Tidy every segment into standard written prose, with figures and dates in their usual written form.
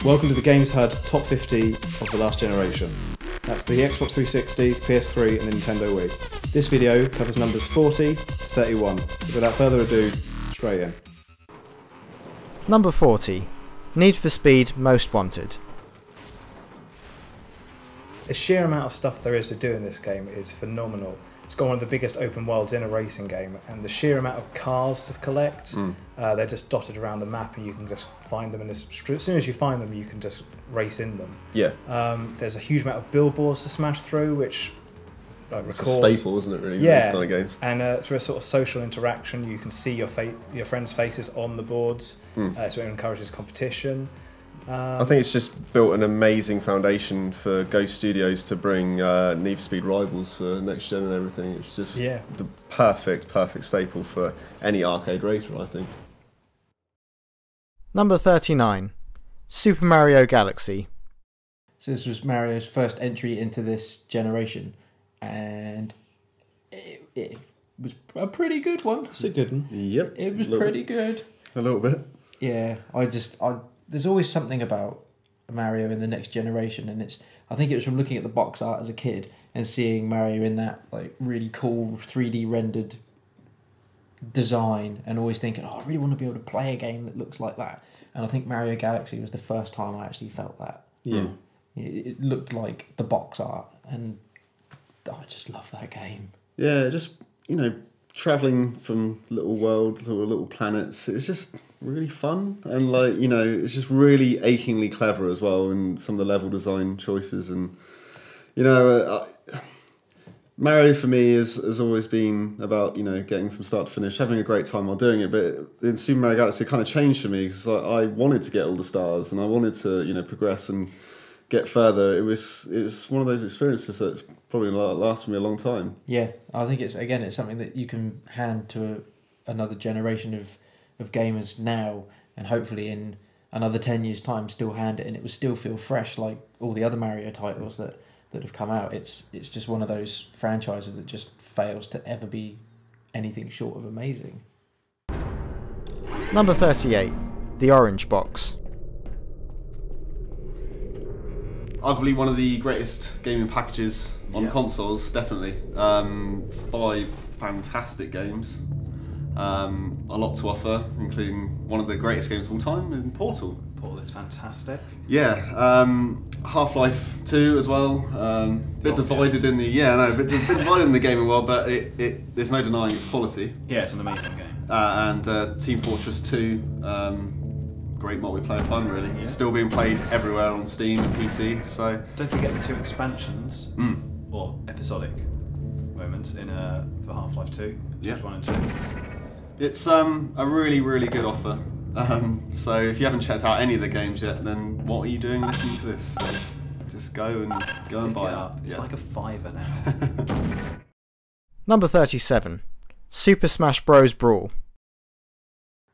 Welcome to the Games Hud Top 50 of the last generation. That's the Xbox 360, PS3 and the Nintendo Wii. This video covers numbers 40 to 31, so without further ado, straight in. Number 40. Need for Speed Most Wanted. The sheer amount of stuff there is to do in this game is phenomenal. It's got one of the biggest open worlds in a racing game, and the sheer amount of cars to collect, they're just dotted around the map and you can just find them, and as soon as you find them you can just race in them. Yeah. There's a huge amount of billboards to smash through, which it's a staple, isn't it, really, yeah, in these kind of games? And through a sort of social interaction you can see your friends' faces on the boards, so it encourages competition. I think it's just built an amazing foundation for Ghost Studios to bring Need for Speed rivals for next gen and everything. It's just the perfect staple for any arcade racer, I think. Number 39. Super Mario Galaxy. So this was Mario's first entry into this generation, and it was a pretty good one. It's a good one. Yep. It was pretty good. A little bit. Yeah, there's always something about Mario in the next generation, and I think it was from looking at the box art as a kid and seeing Mario in that like really cool 3D rendered design, and always thinking, I really want to be able to play a game that looks like that. And I think Mario Galaxy was the first time I actually felt that. Yeah. It looked like the box art, and I just love that game. Yeah, just, travelling from little worlds to little planets, it's just really fun, and it's just really achingly clever as well in some of the level design choices. And Mario for me has always been about getting from start to finish, having a great time while doing it. But in Super Mario Galaxy it kind of changed for me, because I wanted to get all the stars and I wanted to progress and get further. It was one of those experiences that probably lasted me a long time. Yeah, I think it's something that you can hand to another generation of gamers now, and hopefully in another 10 years' time still hand it, and it will still feel fresh like all the other Mario titles that have come out. It's just one of those franchises that just fails to ever be anything short of amazing. Number 38. The Orange Box. Arguably one of the greatest gaming packages on consoles, definitely. 5 fantastic games. A lot to offer, including one of the greatest games of all time in Portal. Portal is fantastic. Yeah, Half-Life 2 as well. Bit divided in the gaming world, but there's no denying its quality. Yeah, it's an amazing game. And Team Fortress 2, great multiplayer fun, really. Yeah. Still being played everywhere on Steam and PC. So don't forget the 2 expansions or episodic moments in for Half-Life 2. Yeah. 1 and 2. It's a really, really good offer. So if you haven't checked out any of the games yet, then what are you doing listening to this? Just go and buy it up. It's like a £5 now. Number 37. Super Smash Bros. Brawl.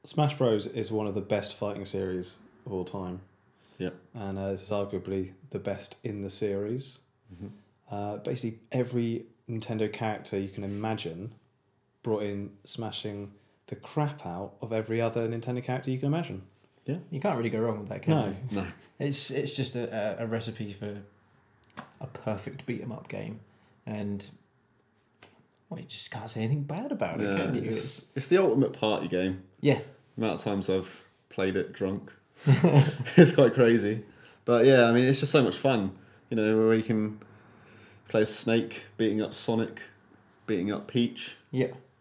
Smash Bros is one of the best fighting series of all time. Yep. And this is arguably the best in the series. Basically every Nintendo character you can imagine brought in, smashing the crap out of every other Nintendo character you can imagine. Yeah, you can't really go wrong with that, can you? No. It's just a recipe for a perfect beat 'em up game, and you just can't say anything bad about it, can you? It's the ultimate party game. Yeah. The amount of times I've played it drunk, it's quite crazy. But yeah, I mean, it's just so much fun. Where you can play as Snake, beating up Sonic, beating up Peach,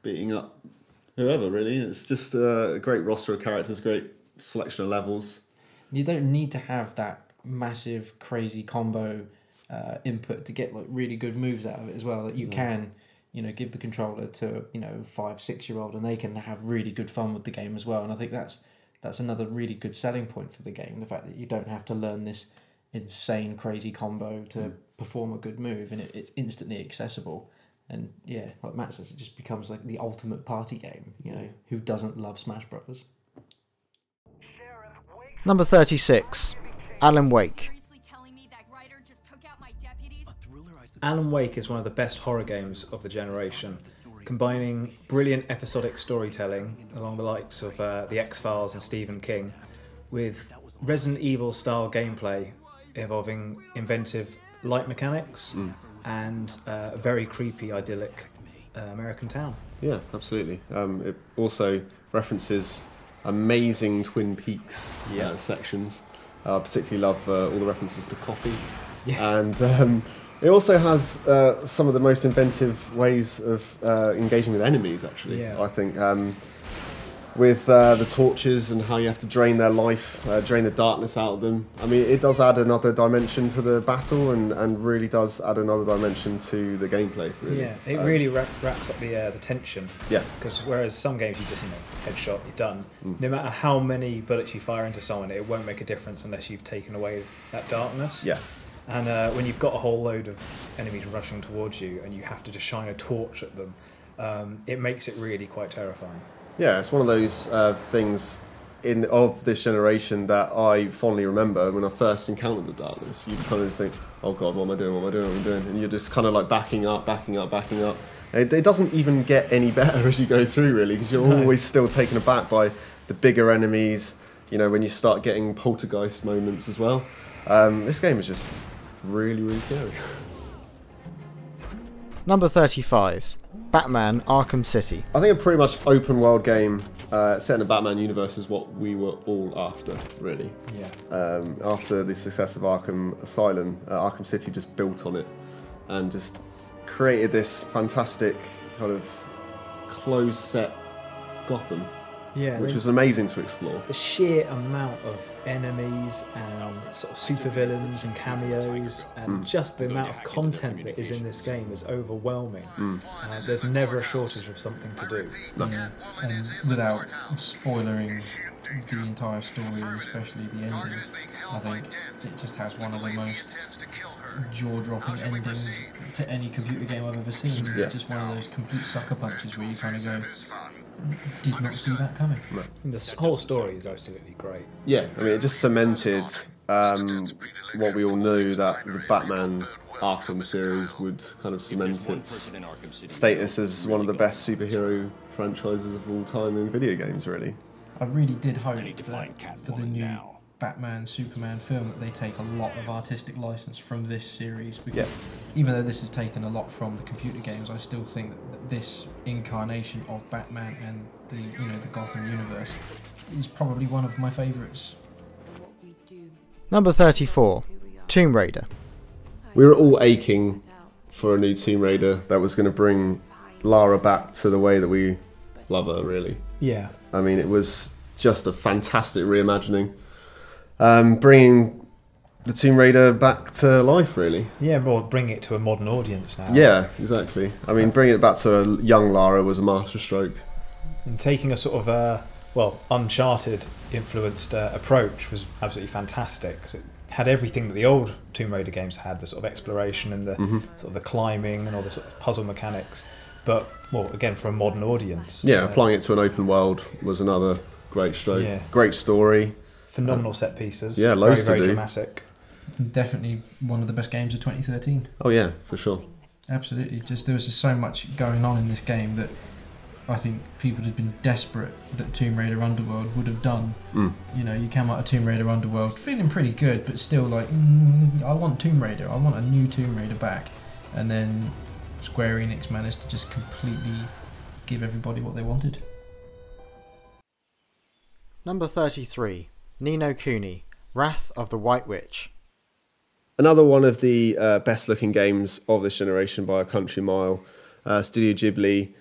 beating up whoever, really. It's just a great roster of characters, great selection of levels. You don't need to have that massive, crazy combo input to get really good moves out of it as well. That you can, give the controller to 5-6-year-old, and they can have really good fun with the game as well. And I think that's another really good selling point for the game. The fact that you don't have to learn this insane, crazy combo to perform a good move, and it's instantly accessible. And yeah, like Matt says, it just becomes like the ultimate party game. Who doesn't love Smash Bros? Number 36. Alan Wake. Alan Wake is one of the best horror games of the generation, combining brilliant episodic storytelling along the likes of The X-Files and Stephen King with Resident Evil style gameplay involving inventive light mechanics and a very creepy, idyllic American town. Yeah, absolutely. It also references amazing Twin Peaks sections. I particularly love all the references to coffee. Yeah. And it also has some of the most inventive ways of engaging with enemies, actually. Yeah. I think with the torches and how you have to drain their life, drain the darkness out of them. I mean, it does add another dimension to the battle and really does add another dimension to the gameplay, really. Yeah, it really wraps up the tension. Yeah. Because whereas some games you just, headshot, you're done. No matter how many bullets you fire into someone, it won't make a difference unless you've taken away that darkness. Yeah. And when you've got a whole load of enemies rushing towards you and you have to just shine a torch at them, it makes it really quite terrifying. Yeah, it's one of those things of this generation that I fondly remember when I first encountered the darkness. You kind of just think, oh God, what am I doing, what am I doing, what am I doing? And you're just kind of like backing up. It doesn't even get any better as you go through, really, because you're always still taken aback by the bigger enemies, when you start getting poltergeist moments as well. This game is just really, really scary. Number 35. Batman Arkham City. I think a pretty much open world game set in the Batman universe is what we were all after, really. Yeah. After the success of Arkham Asylum, Arkham City just built on it and just created this fantastic kind of closed set Gotham, which was amazing to explore. The sheer amount of enemies and sort of supervillains and cameos and just the amount of content that is in this game is overwhelming. There's never a shortage of something to do. Yeah, and without spoiling the entire story, and especially the ending, I think it just has one of the most jaw-dropping endings to any computer game I've ever seen. Yeah. It's just one of those complete sucker punches where you kind of go, did not see that coming. No. The whole story is absolutely great. Yeah, I mean, it just cemented what we all knew, that the Batman Arkham series would kind of cement its status as one of the best superhero franchises of all time in video games, really. I really did hope that for the new Batman Superman film that they take a lot of artistic license from this series, because even though this has taken a lot from the computer games, I still think that this incarnation of Batman and the Gotham universe is probably one of my favourites. Number 34. Tomb Raider. We were all aching for a new Tomb Raider that was going to bring Lara back to the way that we love her, really. Yeah. I mean, it was just a fantastic reimagining. Bringing the Tomb Raider back to life, really. Yeah, well, bring it to a modern audience now. Yeah, exactly. I mean, bringing it back to a young Lara was a masterstroke. And taking a sort of, Uncharted influenced approach was absolutely fantastic, because it had everything that the old Tomb Raider games had, the sort of exploration and the sort of the climbing and all the sort of puzzle mechanics, but, well, again, for a modern audience. Yeah, applying it to an open world was another great stroke. Yeah. Great story. Phenomenal set pieces. Yeah, loads very, to very do. dramatic. Definitely one of the best games of 2013. Oh yeah, for sure. Absolutely. There was just so much going on in this game that I think people had been desperate that Tomb Raider Underworld would have done. You came out of Tomb Raider Underworld feeling pretty good, but still like, I want Tomb Raider. I want a new Tomb Raider back. And then Square Enix managed to just completely give everybody what they wanted. Number 33. Ni no Kuni, Wrath of the White Witch. Another one of the best looking games of this generation by a country mile. Studio Ghibli.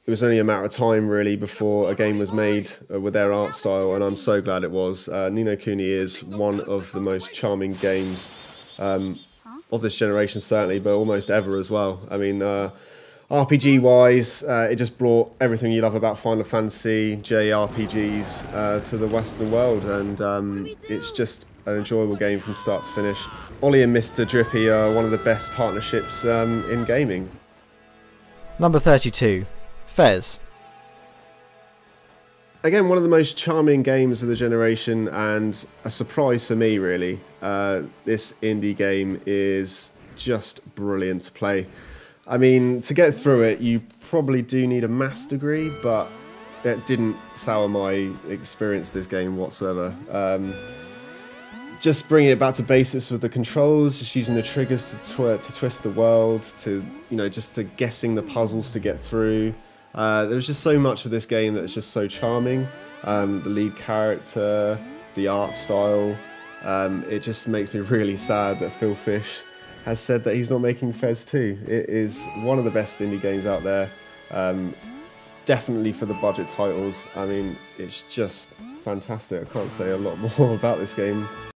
It was only a matter of time, really, before a game was made with their art style, and I'm so glad it was. Ni no Kuni is one of the most charming games of this generation, certainly, but almost ever as well. I mean, RPG-wise, it just brought everything you love about Final Fantasy, JRPGs to the Western world, and it's just an enjoyable game from start to finish. Olly and Mr. Drippy are one of the best partnerships in gaming. Number 32. Fez. Again, one of the most charming games of the generation, and a surprise for me, really. This indie game is just brilliant to play. I mean, to get through it, you probably do need a maths degree, but it didn't sour my experience of this game whatsoever. just bringing it back to basics with the controls, just using the triggers to twist the world, to just to guessing the puzzles to get through. There was just so much of this game that's just so charming. The lead character, the art style. It just makes me really sad that Phil Fish has said that he's not making Fez 2. It is one of the best indie games out there. Definitely for the budget titles. I mean, it's just fantastic. I can't say a lot more about this game.